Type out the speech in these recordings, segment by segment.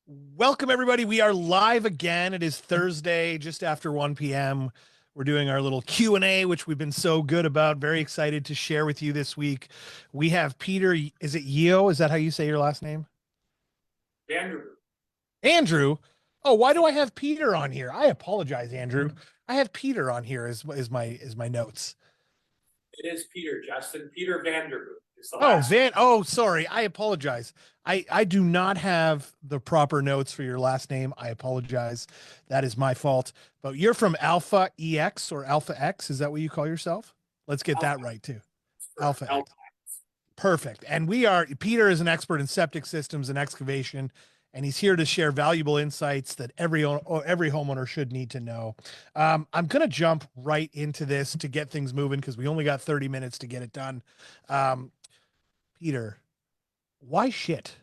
Welcome, everybody. We are live again. It is Thursday, just after 1 p.m. We're doing our little Q&A, which we've been so good about. Very excited to share with you this week. We have Peter. Is it Yeo? Is that how you say your last name? Vanderboom. Andrew. Oh, why do I have Peter on here? I apologize, Andrew. I have Peter on here as my notes. It is Peter, Justin. Peter Vanderboom is the Oh, last. Van. Oh, sorry. I apologize. I do not have the proper notes for your last name. I apologize. That is my fault. But you're from Alpha EX or Alpha X. Is that what you call yourself? Let's get Alpha that right too. for Alpha X. Alpha. Perfect. And Peter is an expert in septic systems and excavation, and he's here to share valuable insights that every homeowner should need to know. I'm going to jump right into this to get things moving because we only got 30 minutes to get it done. Um, Peter, why shit?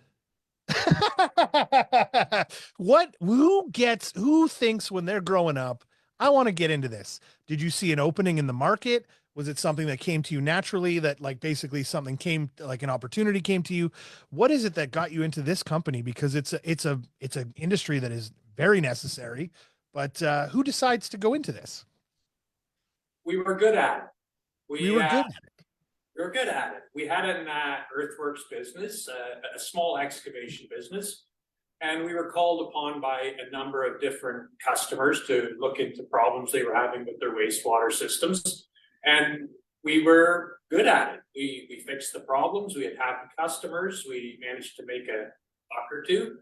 Who thinks when they're growing up, I want to get into this? Did you see an opening in the market? Was it something that came to you naturally, that like basically something came, like an opportunity came to you? What is it that got you into this company? Because it's an industry that is very necessary, but who decides to go into this? We were good at it. We We were uh, good at it. we were good at it. We had an earthworks business, a small excavation business, and we were called upon by a number of different customers to look into problems they were having with their wastewater systems. And we were good at it. We fixed the problems. We had happy customers. We managed to make a buck or two.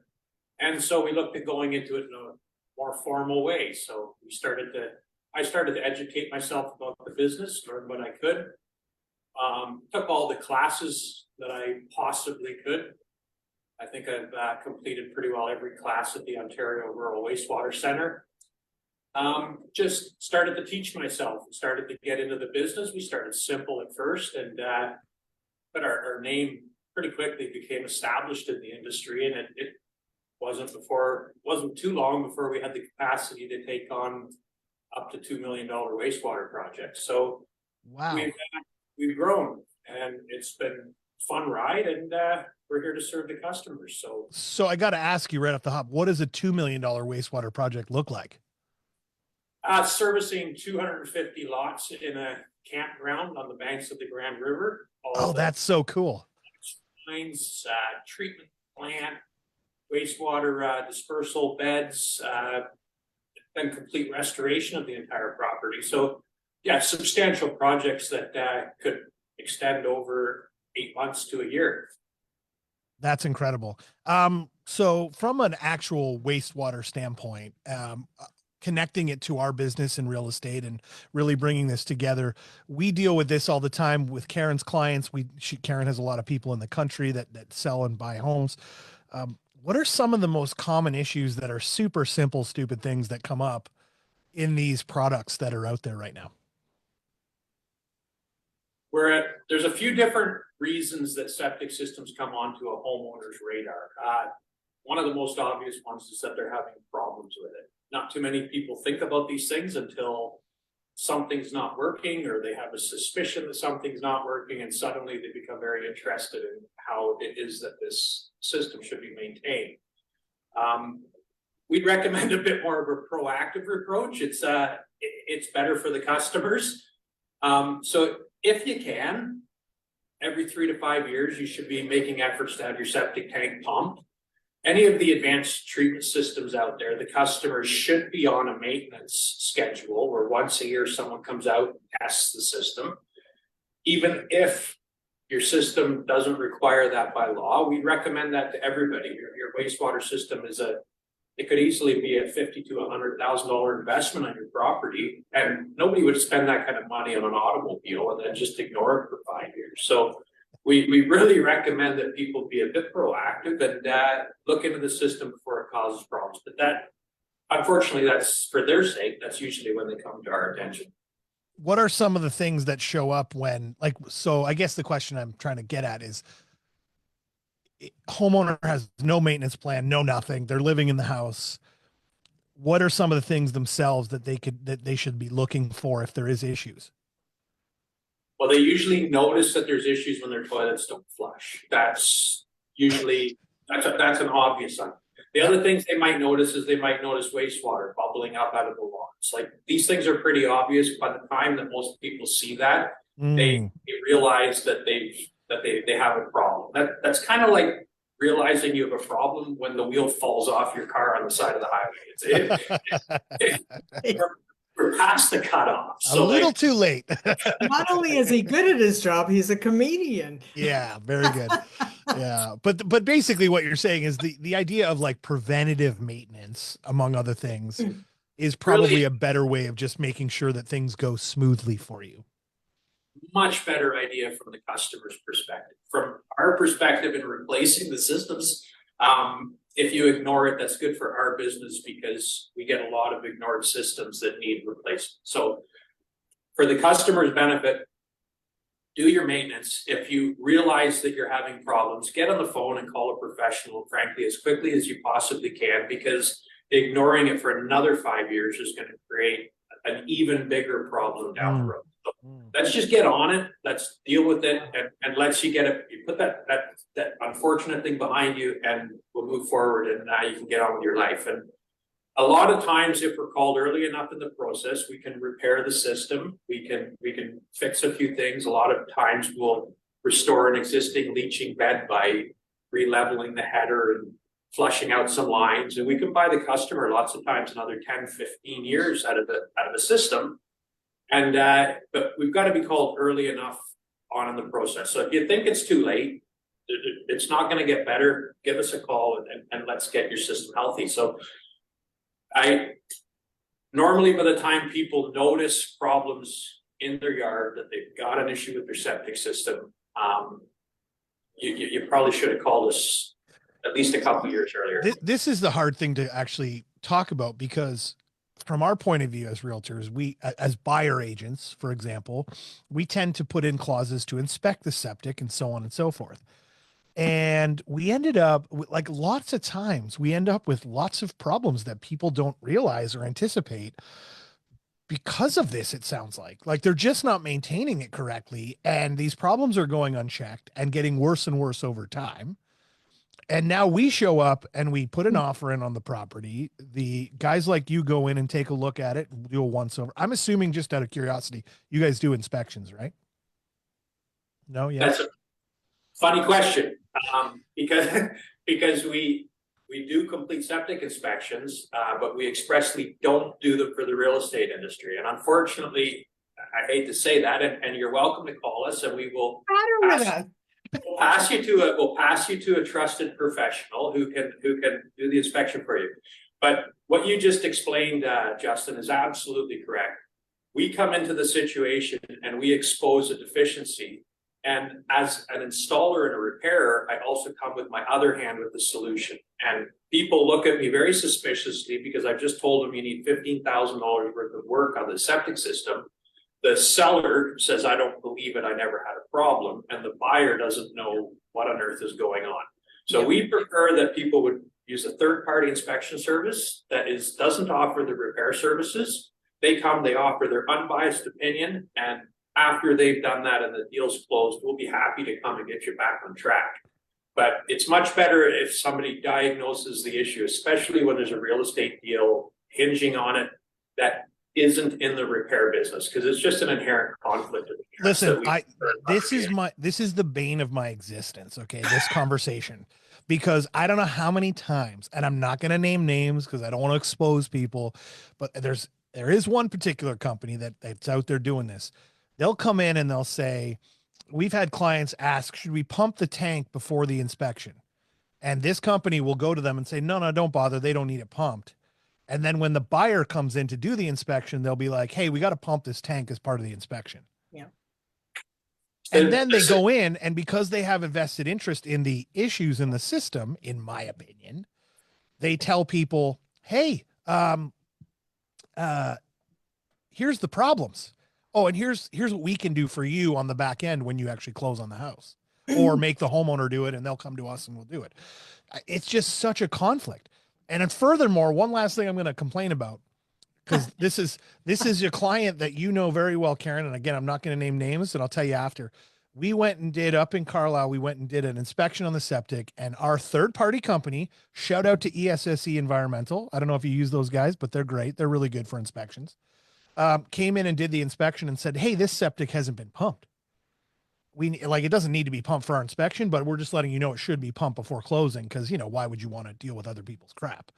And so we looked at going into it in a more formal way. So I started to educate myself about the business, learn what I could. Took all the classes that I possibly could. I think I've completed pretty well every class at the Ontario Rural Wastewater Center. Just started to teach myself, started to get into the business. We started simple at first, but our name pretty quickly became established in the industry, and it wasn't too long before we had the capacity to take on up to $2 million wastewater projects. So Wow. we've grown, and it's been a fun ride, and we're here to serve the customers. So I got to ask you right off the hop, what does a $2 million wastewater project look like? Servicing 250 lots in a campground on the banks of the Grand River, Oh, all the that's so cool. lines, treatment plant, wastewater dispersal beds, and complete restoration of the entire property. So, yeah, substantial projects that could extend over 8 months to a year. That's incredible. So from an actual wastewater standpoint, connecting it to our business in real estate and really bringing this together, we deal with this all the time with Karen's clients. Karen has a lot of people in the country that sell and buy homes. What are some of the most common issues that are super simple, stupid things that come up in these products that are out there right now? There's a few different reasons that septic systems come onto a homeowner's radar. One of the most obvious ones is that they're having problems with it. Not too many people think about these things until something's not working, or they have a suspicion that something's not working, and suddenly they become very interested in how it is that this system should be maintained. We'd recommend a bit more of a proactive approach. It's better for the customers. So if you can, every 3 to 5 years, you should be making efforts to have your septic tank pumped. Any of the advanced treatment systems out there, the customers should be on a maintenance schedule where once a year someone comes out and tests the system. Even if your system doesn't require that by law, we recommend that to everybody. Your wastewater system it could easily be a $50,000 to $100,000 investment on your property, and nobody would spend that kind of money on an automobile and then just ignore it for 5 years. So we really recommend that people be a bit proactive and look into the system before it causes problems. But unfortunately, that's for their sake. That's usually when they come to our attention. What are some of the things that show up so I guess the question I'm trying to get at is, homeowner has no maintenance plan, no nothing. They're living in the house. What are some of the things themselves that they should be looking for if there is issues? Well, they usually notice that there's issues when their toilets don't flush. That's an obvious one. The Yep. other things they might notice is they might notice wastewater bubbling up out of the lawns. Like these things are pretty obvious. By the time that most people see that, Mm. they realize that they have a problem. That's kind of like realizing you have a problem when the wheel falls off your car on the side of the highway. We're past the cutoff. A So little like too late. Not only is he good at his job, he's a comedian. Yeah, very good. Yeah. But basically what you're saying is the idea of like preventative maintenance, among other things, is probably really a better way of just making sure that things go smoothly for you. much better idea from the customer's perspective. From our perspective in replacing the systems, if you ignore it, that's good for our business because we get a lot of ignored systems that need replacement. So for the customer's benefit, do your maintenance. If you realize that you're having problems, get on the phone and call a professional, frankly, as quickly as you possibly can, because ignoring it for another 5 years is going to create an even bigger problem down the road. So let's just get on it. Let's deal with it, and let's you get it. You put that unfortunate thing behind you, and we'll move forward. And now you can get on with your life. And a lot of times, if we're called early enough in the process, we can repair the system. We can fix a few things. A lot of times, we'll restore an existing leaching bed by re-leveling the header and flushing out some lines, and we can buy the customer lots of times another 10, 15 years out of the system. And but we've got to be called early enough on in the process. So if you think it's too late, it's not going to get better, give us a call and let's get your system healthy. So I normally, by the time people notice problems in their yard, that they've got an issue with their septic system, you probably should have called us at least a couple of years earlier. This is the hard thing to actually talk about, because from our point of view as realtors, we, as buyer agents, for example, we tend to put in clauses to inspect the septic and so on and so forth. And we ended up like lots of times we end up with lots of problems that people don't realize or anticipate because of this. It sounds like they're just not maintaining it correctly, and these problems are going unchecked and getting worse and worse over time. And now we show up and we put an offer in on the property. The guys like you go in and take a look at it, do a once over. I'm assuming, just out of curiosity, you guys do inspections, right? No, yeah. That's a funny question, because because we do complete septic inspections, but we expressly don't do them for the real estate industry. And unfortunately, I hate to say that, and you're welcome to call us, and we will we'll pass you to a trusted professional who can do the inspection for you. But what you just explained, Justin, is absolutely correct. We come into the situation and we expose a deficiency. And as an installer and a repairer, I also come with my other hand with the solution. And people look at me very suspiciously because I've just told them you need $15,000 worth of work on the septic system. The seller says, I don't believe it, I never had a problem. And the buyer doesn't know what on earth is going on. So we prefer that people would use a third-party inspection service that doesn't offer the repair services. They come, they offer their unbiased opinion, and after they've done that and the deal's closed, we'll be happy to come and get you back on track. But it's much better if somebody diagnoses the issue, especially when there's a real estate deal hinging on it that isn't in the repair business, because it's just an inherent conflict of interest. Listen, this is the bane of my existence. Okay, this conversation, because I don't know how many times, and I'm not going to name names because I don't want to expose people, but there is one particular company that's out there doing this. They'll come in and they'll say, we've had clients ask, should we pump the tank before the inspection? And this company will go to them and say, no, don't bother. They don't need it pumped. And then when the buyer comes in to do the inspection, they'll be like, hey, we got to pump this tank as part of the inspection. Yeah. And then they go in, and because they have a vested interest in the issues in the system, in my opinion, they tell people, hey, here's the problems. Oh, and here's what we can do for you on the back end when you actually close on the house, or make the homeowner do it and they'll come to us and we'll do it. It's just such a conflict. And then furthermore, one last thing I'm going to complain about, because this is your client that you know very well, Karen. And again, I'm not going to name names, and I'll tell you after. We went and did up in Carlisle, we went and did an inspection on the septic, and our third party company, shout out to ESSE Environmental. I don't know if you use those guys, but they're great. They're really good for inspections. Came in and did the inspection and said, hey, this septic hasn't been pumped. It doesn't need to be pumped for our inspection, but we're just letting you know it should be pumped before closing. Cause why would you want to deal with other people's crap?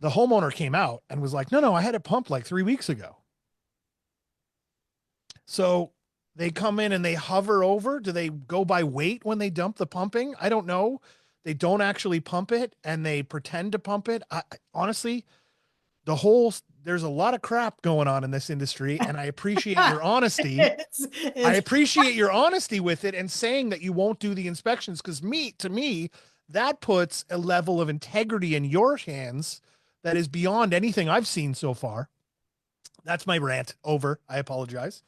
The homeowner came out and was like, no, I had it pumped like 3 weeks ago. So they come in and they hover over. Do they go by weight when they dump the pumping? I don't know. They don't actually pump it and they pretend to pump it. Honestly, there's a lot of crap going on in this industry, and I appreciate your honesty. I appreciate your honesty with it and saying that you won't do the inspections, because to me, that puts a level of integrity in your hands that is beyond anything I've seen so far. That's my rant over. I apologize.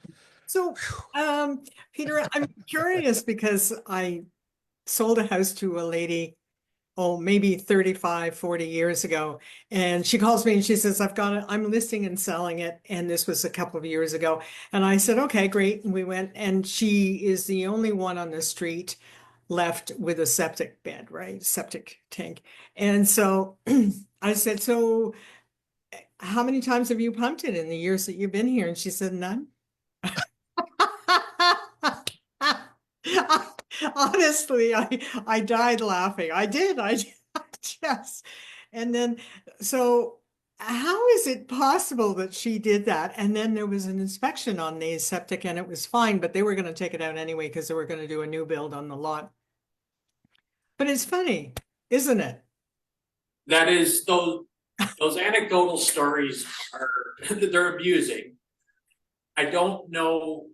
So, Peter, I'm curious because I sold a house to a lady, maybe 35, 40 years ago. And she calls me and she says, I'm listing and selling it. And this was a couple of years ago. And I said, okay, great. And we went, and she is the only one on the street left with a septic bed, right? Septic tank. And so I said, so how many times have you pumped it in the years that you've been here? And she said, none. Honestly, I died laughing. I did. Yes. And then, so how is it possible that she did that? And then there was an inspection on the septic and it was fine, but they were going to take it out anyway because they were going to do a new build on the lot. But it's funny, isn't it? That is, those anecdotal stories they're amusing. I don't know.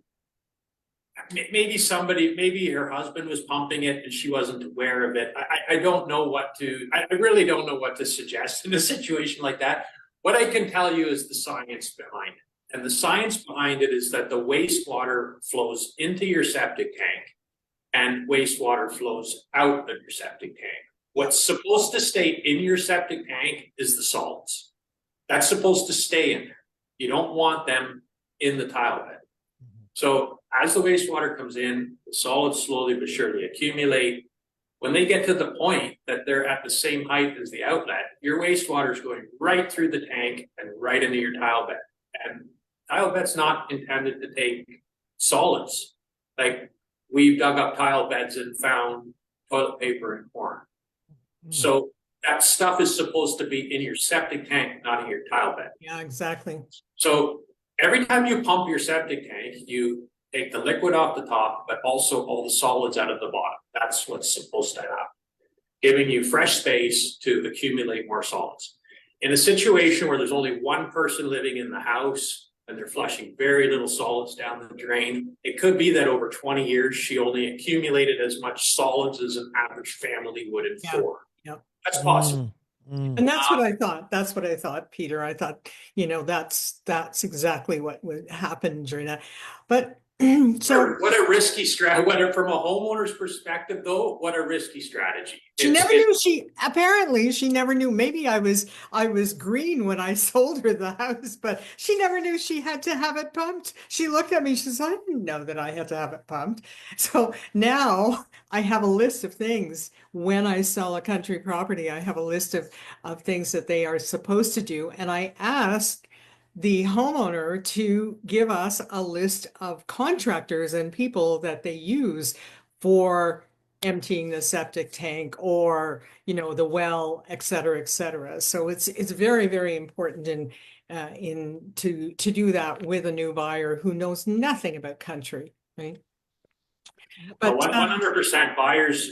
Maybe her husband was pumping it and she wasn't aware of it. I don't know I really don't know what to suggest in a situation like that. What I can tell you is the science behind it. And the science behind it is that the wastewater flows into your septic tank and wastewater flows out of your septic tank. What's supposed to stay in your septic tank is the solids. That's supposed to stay in there. You don't want them in the tile bed. So as the wastewater comes in, the solids slowly but surely accumulate. When they get to the point that they're at the same height as the outlet, your wastewater is going right through the tank and right into your tile bed. And tile bed's not intended to take solids. Like, we've dug up tile beds and found toilet paper and corn. So that stuff is supposed to be in your septic tank, not in your tile bed. Yeah, exactly. So every time you pump your septic tank, you take the liquid off the top, but also all the solids out of the bottom. That's what's supposed to happen, giving you fresh space to accumulate more solids. In a situation where there's only one person living in the house and they're flushing very little solids down the drain, it could be that over 20 years, she only accumulated as much solids as an average family would in 4. Yeah. That's possible. And that's what I thought. That's what I thought, Peter. I thought, that's exactly what would happen during that. But so what a risky strategy. Whether from a homeowner's perspective, though, what a risky strategy. she never knew. Apparently she never knew. Maybe I was green when I sold her the house, but she never knew she had to have it pumped. She looked at me, she says, I didn't know that I had to have it pumped. So now I have a list of things. When I sell a country property, I have a list of things that they are supposed to do. And I asked the homeowner to give us a list of contractors and people that they use for emptying the septic tank or, the well, et cetera, et cetera. So it's very, very important to do that with a new buyer who knows nothing about country, right? But 100% buyers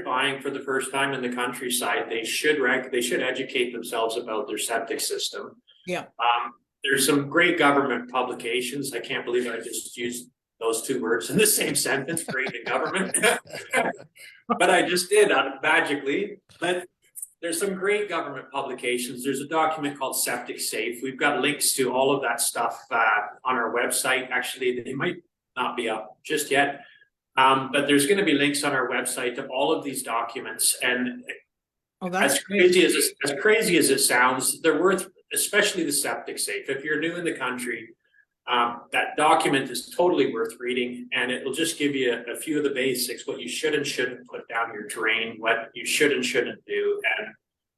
buying for the first time in the countryside, they should educate themselves about their septic system. Yeah. There's some great government publications. I can't believe I just used those two words in the same sentence, great in government. But I just did magically. But there's some great government publications. There's a document called Septic Safe. We've got links to all of that stuff on our website. Actually, they might not be up just yet. But there's going to be links on our website to all of these documents. And as crazy as it sounds, they're worth, especially the Septic Safe. If you're new in the country, That document is totally worth reading, and it will just give you a few of the basics, what you should and shouldn't put down your drain, what you should and shouldn't do. And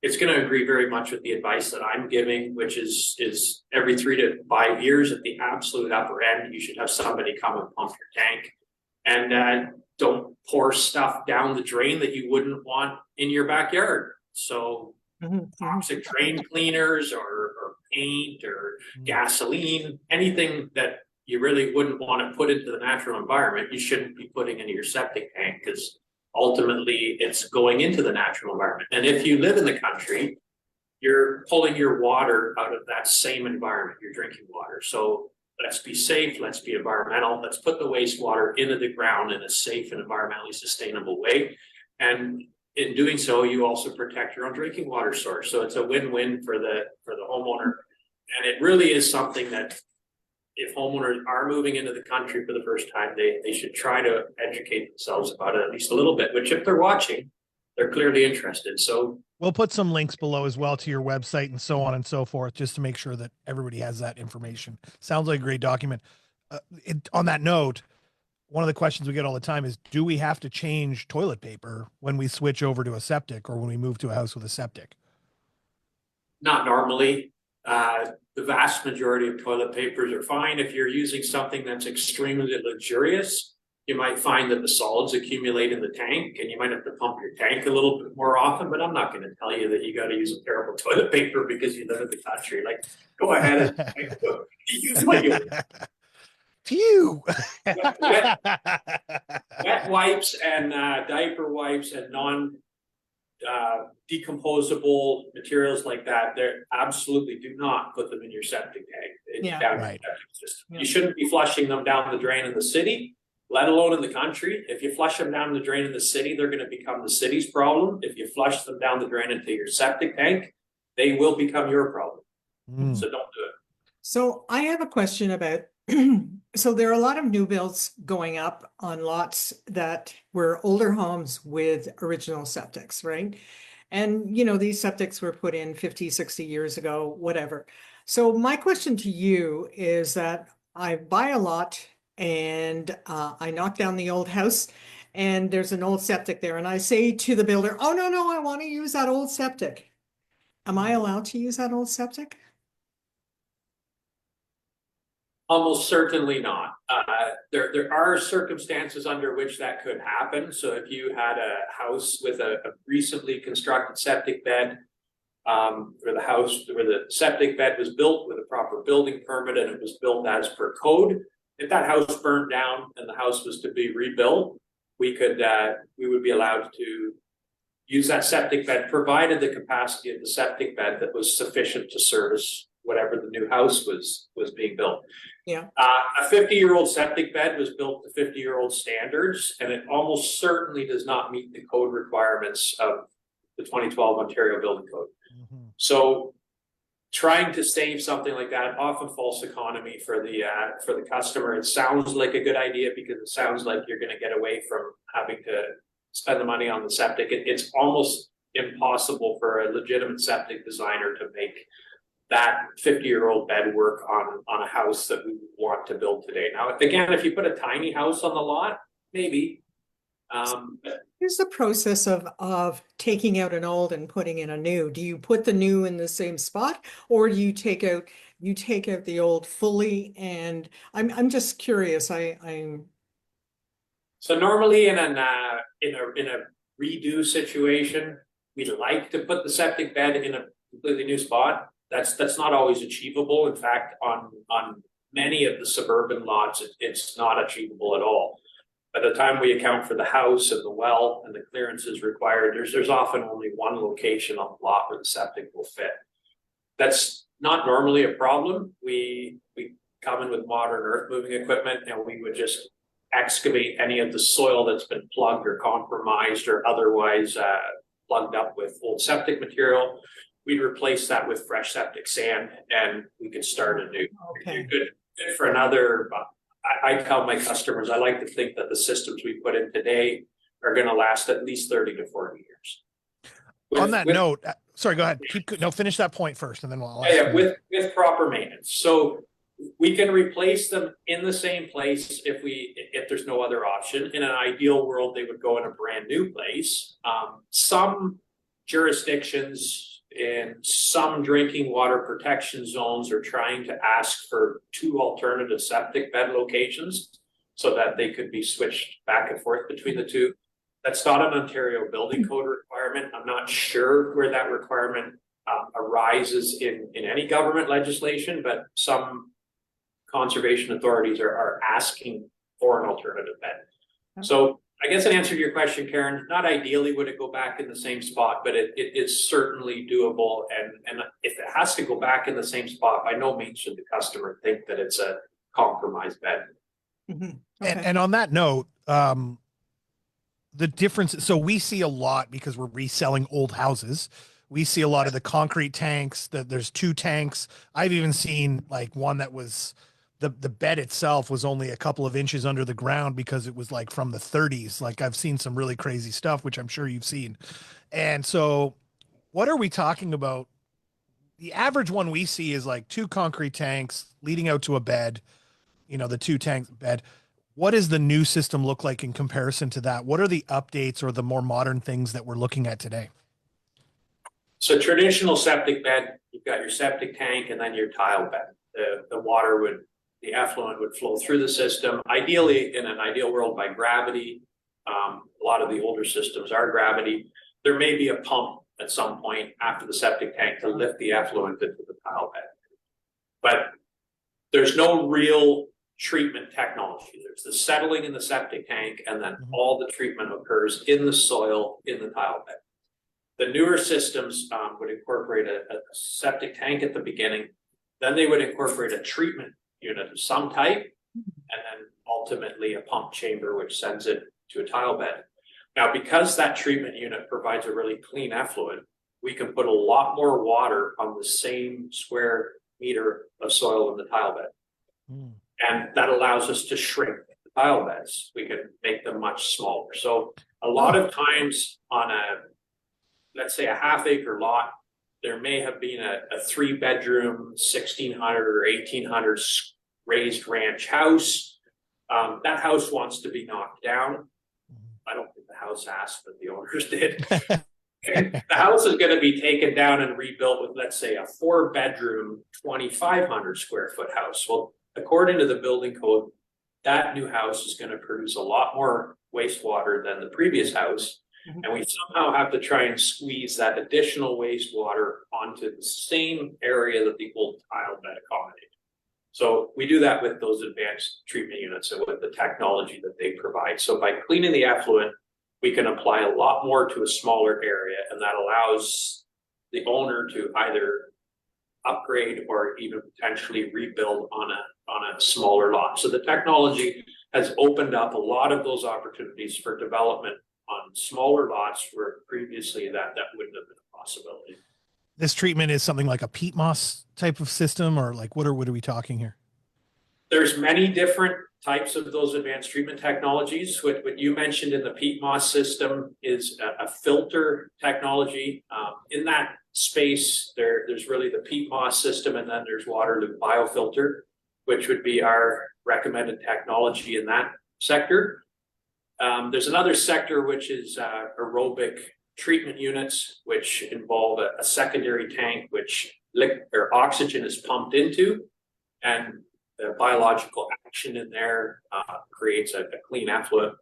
it's going to agree very much with the advice that I'm giving, which is every 3 to 5 years at the absolute upper end, you should have somebody come and pump your tank. And don't pour stuff down the drain that you wouldn't want in your backyard. So toxic drain cleaners or paint or gasoline, anything that you really wouldn't want to put into the natural environment, you shouldn't be putting into your septic tank, because ultimately it's going into the natural environment. And if you live in the country, you're pulling your water out of that same environment, your drinking water. So let's be safe, let's be environmental, let's put the wastewater into the ground in a safe and environmentally sustainable way. And in doing so, you also protect your own drinking water source. So it's a win-win for the homeowner. And it really is something that if homeowners are moving into the country for the first time, they should try to educate themselves about it at least a little bit, which if they're watching, they're clearly interested. So we'll put some links below as well to your website and so on and so forth, just to make sure that everybody has that information. Sounds like a great document. On that note, one of the questions we get all the time is, do we have to change toilet paper when we switch over to a septic or when we move to a house with a septic? not normally. The vast majority of toilet papers are fine. If you're using something that's extremely luxurious, you might find that the solids accumulate in the tank and you might have to pump your tank a little bit more often, but I'm not going to tell you that you got to use a terrible toilet paper because you live in the country. Like, go ahead and use what you Phew. wet wipes and diaper wipes and decomposable materials like that. They absolutely do not put them in your septic tank. Right. You shouldn't be flushing them down the drain in the city, let alone in the country. If you flush them down the drain in the city, they're going to become the city's problem. If you flush them down the drain into your septic tank, they will become your problem. So don't do it. So I have a question about, so there are a lot of new builds going up on lots that were older homes with original septics, right? And, you know, these septics were put in 50, 60 years ago, whatever. So my question to you is that I buy a lot and I knock down the old house and there's an old septic there. And I say to the builder, oh, no, I want to use that old septic. Am I allowed to use that old septic? Almost certainly not. There are circumstances under which that could happen. So if you had a house with a recently constructed septic bed, where the septic bed was built with a proper building permit and it was built as per code, if that house burned down and the house was to be rebuilt, we would be allowed to use that septic bed, provided the capacity of the septic bed that was sufficient to service whatever the new house was being built. Yeah. A 50-year-old septic bed was built to 50-year-old standards, and it almost certainly does not meet the code requirements of the 2012 Ontario Building Code. So trying to save something like that, often false economy for the customer. It sounds like a good idea because it sounds like you're going to get away from having to spend the money on the septic. It's almost impossible for a legitimate septic designer to make that 50-year-old bed work on a house that we want to build today. Now, again, if you put a tiny house on the lot, maybe. Here's the process of taking out an old and putting in a new. Do you put the new in the same spot, or do you take out the old fully? And I'm just curious. I'm So normally in a redo situation, we'd like to put the septic bed in a completely new spot. That's not always achievable. In fact, on many of the suburban lots, it's not achievable at all. By the time we account for the house and the well and the clearances required, there's often only one location on the lot where the septic will fit. That's not normally a problem. We come in with modern earth moving equipment and we would just excavate any of the soil that's been plugged or compromised or otherwise plugged up with old septic material. We'd replace that with fresh septic sand and we could start anew. okay. Good for another. I tell my customers, I like to think that the systems we put in today are going to last at least 30 to 40 years. On that note, sorry, go ahead. Finish that point first and then we'll with proper maintenance. So We can replace them in the same place if there's no other option. In an ideal world, they would go in a brand new place. Some jurisdictions in some drinking water protection zones are trying to ask for 2 alternative septic bed locations so that they could be switched back and forth between the two. That's not an Ontario building code requirement. I'm not sure where that requirement arises in any government legislation, but some conservation authorities are asking for an alternative bed. So I guess in answer to your question, Karen, not ideally would it go back in the same spot, but it is certainly doable. And if it has to go back in the same spot, by no means should the customer think that it's a compromised bed. Okay. And on that note, the difference, so we see a lot because we're reselling old houses. We see a lot of the concrete tanks that there's 2 tanks. I've even seen like one that was the bed itself was only a couple of inches under the ground because it was like from the 30s. Like I've seen some really crazy stuff, which I'm sure you've seen. And so what are we talking about? The average one we see is like 2 concrete tanks leading out to a bed, you know, the 2 tank bed. What does the new system look like in comparison to that? What are the updates or the more modern things that we're looking at today? So traditional septic bed, you've got your septic tank and then your tile bed. The effluent would flow through the system, ideally in an ideal world by gravity. A lot of the older systems are gravity. There may be a pump at some point after the septic tank to lift the effluent into the tile bed. But there's no real treatment technology. There's the settling in the septic tank, and then all the treatment occurs in the soil in the tile bed. The newer systems would incorporate a septic tank at the beginning, then they would incorporate a treatment unit of some type, and then ultimately a pump chamber which sends it to a tile bed. Now, because that treatment unit provides a really clean effluent, we can put a lot more water on the same square meter of soil in the tile bed. And that allows us to shrink the tile beds. We can make them much smaller. So a lot of times on let's say a half-acre lot, there may have been a 3-bedroom, 1,600 or 1,800 raised ranch house. That house wants to be knocked down. I don't think the house asked, but the owners did. The house is going to be taken down and rebuilt with, let's say, a 4-bedroom, 2,500 square foot house. Well, according to the building code, that new house is going to produce a lot more wastewater than the previous house. And we somehow have to try and squeeze that additional wastewater onto the same area that the old tile bed accommodated. So we do that with those advanced treatment units and with the technology that they provide. So by cleaning the effluent, we can apply a lot more to a smaller area, and that allows the owner to either upgrade or even potentially rebuild on a smaller lot. So the technology has opened up a lot of those opportunities for development on smaller lots where previously that wouldn't have been a possibility. This treatment is something like a peat moss type of system, or like what are we talking here? There's many different types of those advanced treatment technologies. What you mentioned in the peat moss system is a filter technology. In that space, there's really the peat moss system, and then there's water loop biofilter, which would be our recommended technology in that sector. There's another sector which is aerobic treatment units, which involve a secondary tank which oxygen is pumped into, and the biological action in there creates a clean effluent.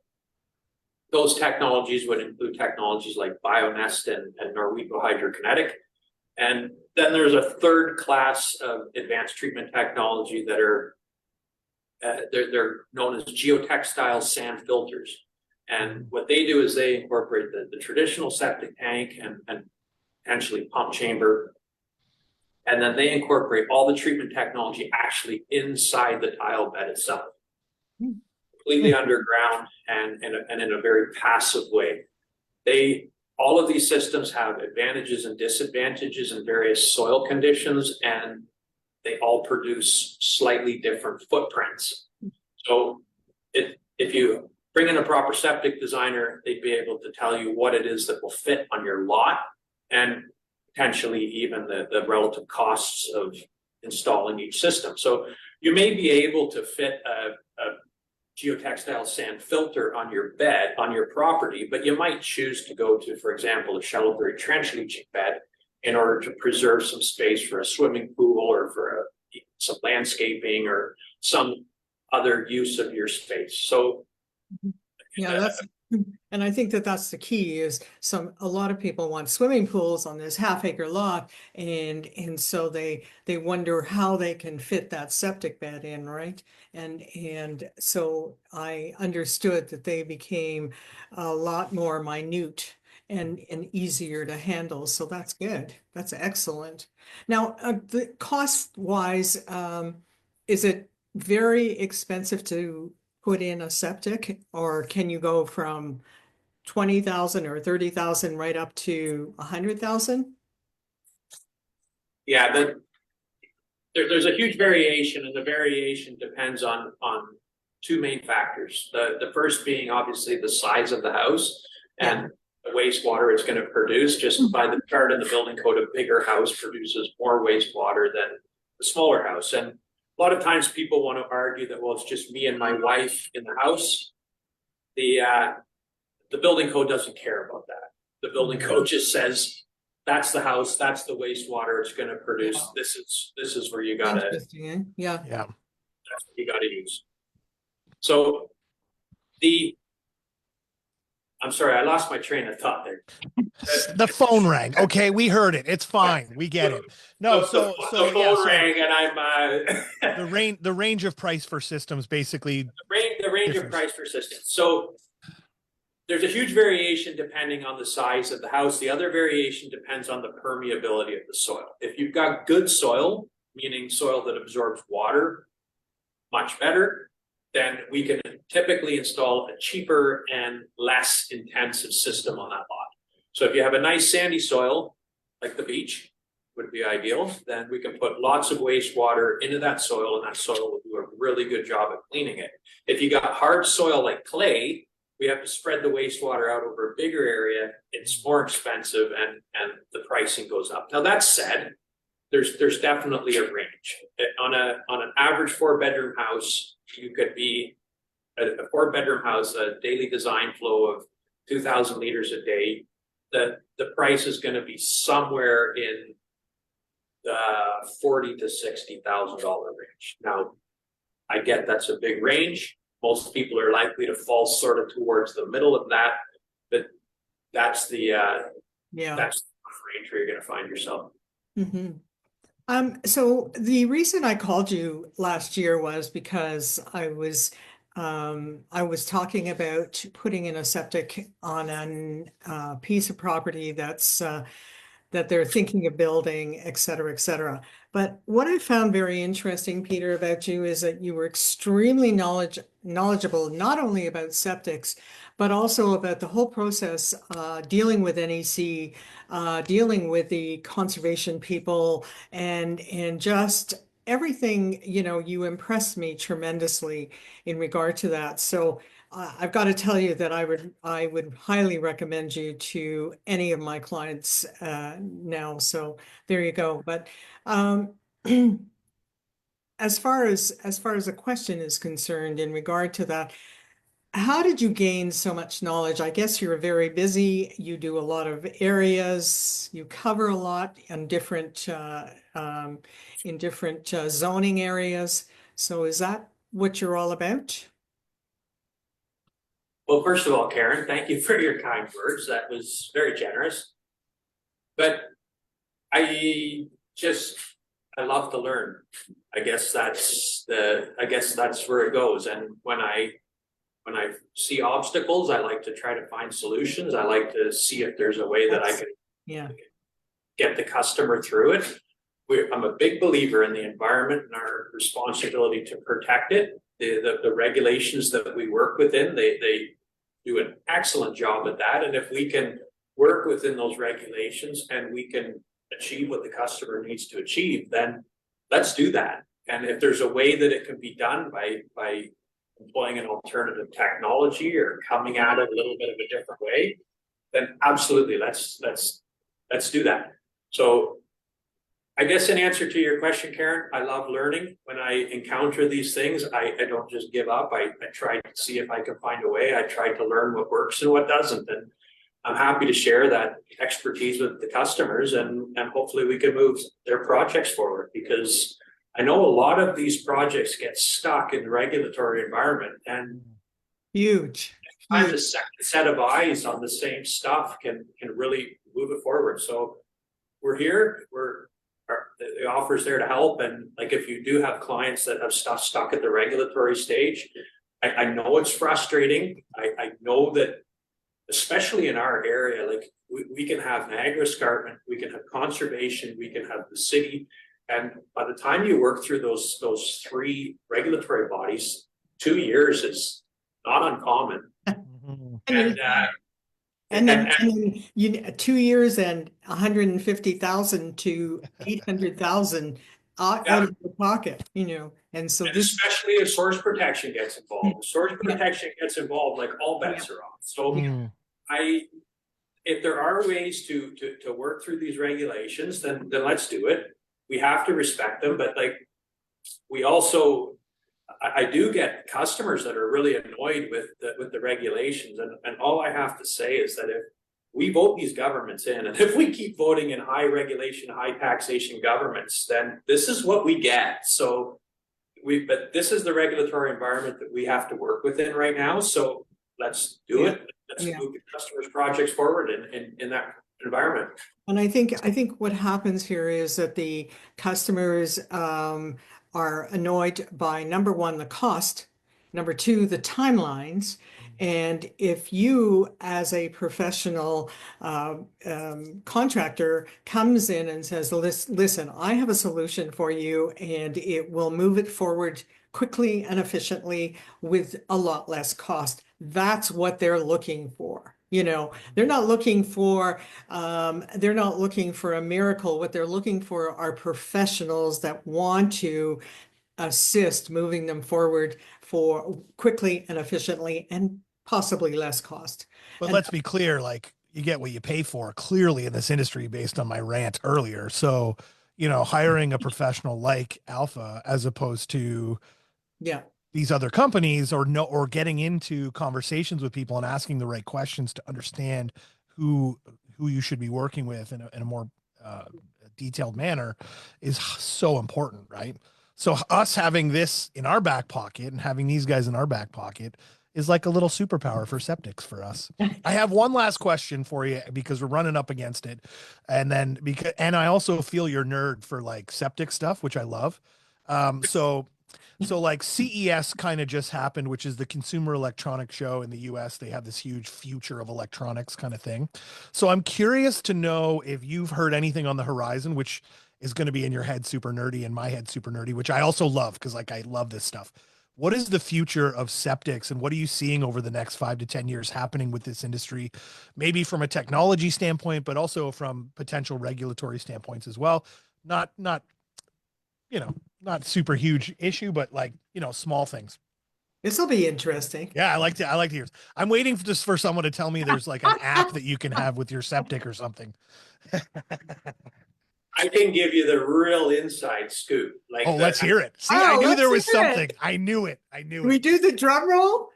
Those technologies would include technologies like BioNest and Norweco Hydrokinetic. And then there's a third class of advanced treatment technology that are they're known as geotextile sand filters. And what they do is they incorporate the traditional septic tank and potentially pump chamber. And then they incorporate all the treatment technology actually inside the tile bed itself, completely underground and in a very passive way. All of these systems have advantages and disadvantages in various soil conditions, and they all produce slightly different footprints. So if you bring in a proper septic designer, they'd be able to tell you what it is that will fit on your lot, and potentially even the relative costs of installing each system. So You may be able to fit a geotextile sand filter on your bed, on your property, but you might choose to go to, for example, a shallow grade trench leaching bed in order to preserve some space for a swimming pool or for some landscaping or some other use of your space. So Yeah, that's, and I think that that's the key is a lot of people want swimming pools on this half-acre lot, and so they wonder how they can fit that septic bed in, right? And so I understood that they became a lot more minute and easier to handle. So that's good. That's excellent. Now, the cost wise, is it very expensive to put in a septic, or can you go from 20,000 or 30,000 right up to 100,000? yeah, there's a huge variation, and the variation depends on two main factors. The first being obviously the size of the house and the wastewater it's going to produce. Just by the chart in the building code, a bigger house produces more wastewater than a smaller house. And a lot of times people want to argue that, well, it's just me and my wife in the house. The building code doesn't care about that. The building code just says that's the house, that's the wastewater it's going to produce. Yeah. This is where you gotta Interesting, eh? Yeah. Yeah. that's what you gotta use. So I'm sorry, I lost my train of thought there. The phone rang. Okay, we heard it. It's fine. We get it. No, the so phone rang, and I'm the range of price for systems basically the range differs. of price for systems. So there's a huge variation depending on the size of the house. The other variation depends on the permeability of the soil. If you've got good soil, meaning soil that absorbs water much better, then we can typically install a cheaper and less intensive system on that lot. So if you have a nice sandy soil, like the beach would be ideal, then we can put lots of wastewater into that soil, and that soil will do a really good job at cleaning it. If you got hard soil like clay, we have to spread the wastewater out over a bigger area. It's more expensive, and the pricing goes up. Now that said, there's definitely a range. On an average 4-bedroom house, you could be a 4-bedroom house, a daily design flow of 2,000 liters a day. The price is going to be somewhere in the $40,000 to $60,000 range. Now, I get that's a big range. Most people are likely to fall sort of towards the middle of that, but that's the that's the range where you're going to find yourself. Mm-hmm. So the reason I called you last year was because I was talking about putting in a septic on a piece of property that's that they're thinking of building, et cetera, et cetera. But what I found very interesting, Peter, about you is that you were extremely knowledgeable, not only about septics, but also about the whole process, dealing with NEC, dealing with the conservation people, and just everything. You know, you impressed me tremendously in regard to that. So I've got to tell you that I would highly recommend you to any of my clients now. So there you go. But as far as the question is concerned in regard to that, how did you gain so much knowledge? I guess you're very busy. You do a lot of areas. You cover a lot in different zoning areas. So is that what you're all about? Well, first of all, Karen, thank you for your kind words. That was very generous. But I love to learn. I guess that's where it goes. And when I see obstacles, I like to try to find solutions. I like to see if there's a way that I can get the customer through it. I'm a big believer in the environment and our responsibility to protect it. The regulations that we work within, they do an excellent job at that. And if we can work within those regulations and we can achieve what the customer needs to achieve, then let's do that. And if there's a way that it can be done by employing an alternative technology or coming at it a little bit of a different way, then absolutely let's do that. So I guess in answer to your question, Karen, I love learning. When I encounter these things, I don't just give up. I try to see if I can find a way. I try to learn what works and what doesn't. And I'm happy to share that expertise with the customers, and hopefully we can move their projects forward, because I know a lot of these projects get stuck in the regulatory environment, and Huge. sometimes a second set of eyes on the same stuff can really move it forward. So we're here, the offer's there to help. And like, if you do have clients that have stuff stuck at the regulatory stage, I know it's frustrating. I know that, especially in our area, like we can have Niagara Escarpment, we can have conservation, we can have the city. And by the time you work through those three regulatory bodies, 2 years is not uncommon. Mhm. And then you 2 years and 150,000 to 800,000 out Yeah. of your pocket, and so And this. especially if source protection gets involved. If source protection gets involved, like, all bets are off. So Mm. if there are ways to work through these regulations, then let's do it. We have to respect them, but like, we also, I do get customers that are really annoyed with the regulations, and all I have to say is that if we vote these governments in, and if we keep voting in high regulation, high taxation governments, then this is what we get. So but this is the regulatory environment that we have to work within right now. So let's do it. Let's move the customers' projects forward in that environment. And I think what happens here is that the customers are annoyed by, number one, the cost, number two, the timelines. And if you, as a professional contractor, comes in and says, listen, I have a solution for you, and it will move it forward quickly and efficiently with a lot less cost. That's what they're looking for. They're not looking for a miracle. What they're looking for are professionals that want to assist moving them forward for quickly and efficiently and possibly less cost. But And let's be clear, like, you get what you pay for clearly in this industry based on my rant earlier. So, hiring a professional like Alpha as opposed to yeah, these other companies, or getting into conversations with people and asking the right questions to understand who you should be working with in a more detailed manner is so important, right? So us having this in our back pocket and having these guys in our back pocket is like a little superpower for septics for us. I have one last question for you, because we're running up against it. And I also feel your nerd for like septic stuff, which I love. So like CES kind of just happened, which is the Consumer Electronics Show in the US. They have this huge future of electronics kind of thing. So I'm curious to know if you've heard anything on the horizon, which is going to be in your head super nerdy and my head super nerdy, which I also love because like I love this stuff. What is the future of septics, and what are you seeing over the next 5 to 10 years happening with this industry? Maybe from a technology standpoint, but also from potential regulatory standpoints as well. Not not super huge issue, but like, small things. this will be interesting. Yeah, I like to hear. I'm waiting just for someone to tell me there's like an app that you can have with your septic or something. I can give you the real inside scoop. Like, Let's hear it. See, Oh, I knew let's there was hear it. something. I knew it. I knew Can we it. do the drum roll?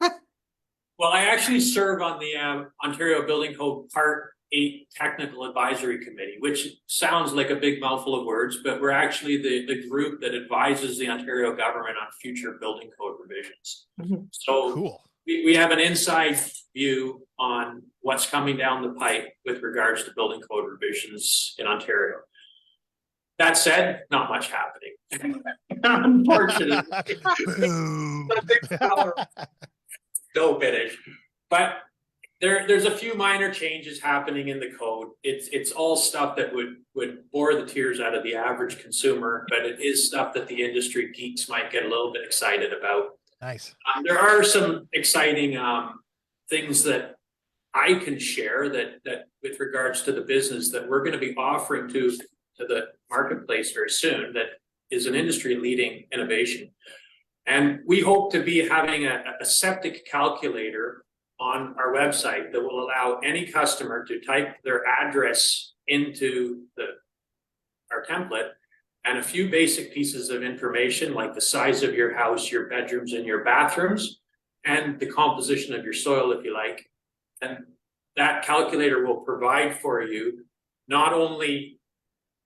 well, I actually serve on the Ontario Building Code Part 8 Technical Advisory Committee, which sounds like a big mouthful of words, but we're actually the group that advises the Ontario government on future building code revisions. So Cool. we have an inside view on what's coming down the pipe with regards to building code revisions in Ontario. That said, not much happening. Unfortunately. Boo. No finish. But there's a few minor changes happening in the code. It's all stuff that would bore the tears out of the average consumer, but it is stuff that the industry geeks might get a little bit excited about. Nice. There are some exciting things that I can share that with regards to the business that we're going to be offering to the marketplace very soon, that is an industry leading innovation. And we hope to be having a septic calculator on our website that will allow any customer to type their address into the our template, and a few basic pieces of information like the size of your house, your bedrooms and your bathrooms, and the composition of your soil, if you like. And that calculator will provide for you not only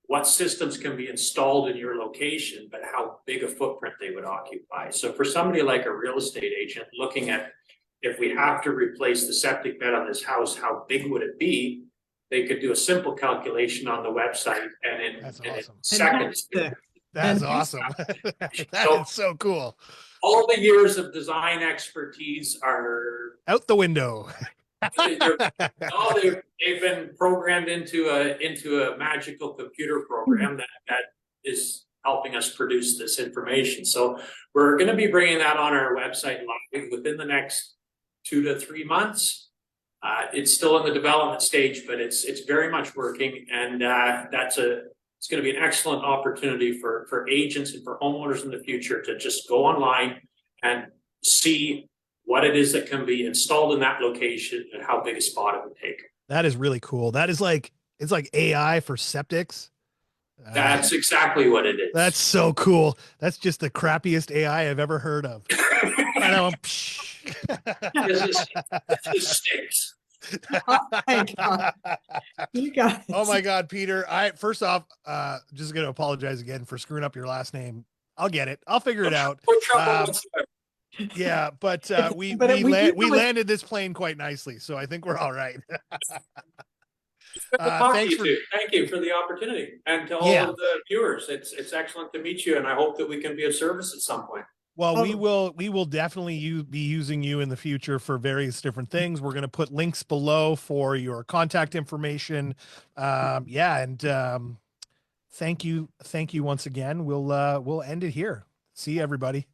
what systems can be installed in your location, but how big a footprint they would occupy. So for somebody like a real estate agent looking at, if we have to replace the septic bed on this house, how big would it be? They could do a simple calculation on the website, and in, That's and in awesome. seconds. That's And- awesome. That So- is so cool. All the years of design expertise are Out the window. they've been programmed into a magical computer program that is helping us produce this information. So we're going to be bringing that on our website live within the next 2 to 3 months. It's still in the development stage, but it's very much working, and it's going to be an excellent opportunity for agents and for homeowners in the future to just go online and see what it is that can be installed in that location and how big a spot it would take. That is really cool. That is like, it's like AI for septics. That's exactly what it is. That's so cool. That's just the crappiest AI I've ever heard of. I know. This is stinks. Oh my God. You guys. Oh my God, Peter. First off, just gonna apologize again for screwing up your last name. I'll get it. I'll figure it out. No trouble whatsoever. Yeah, but we But we do know it- landed this plane quite nicely, so I think we're all right. Good to talk to Thanks you for- two. Thank you for the opportunity, and to all Yeah. of the viewers. It's excellent to meet you, and I hope that we can be of service at some point. Well, Oh. we will definitely be using you in the future for various different things. We're going to put links below for your contact information. Yeah, and thank you once again. We'll end it here. See you, everybody.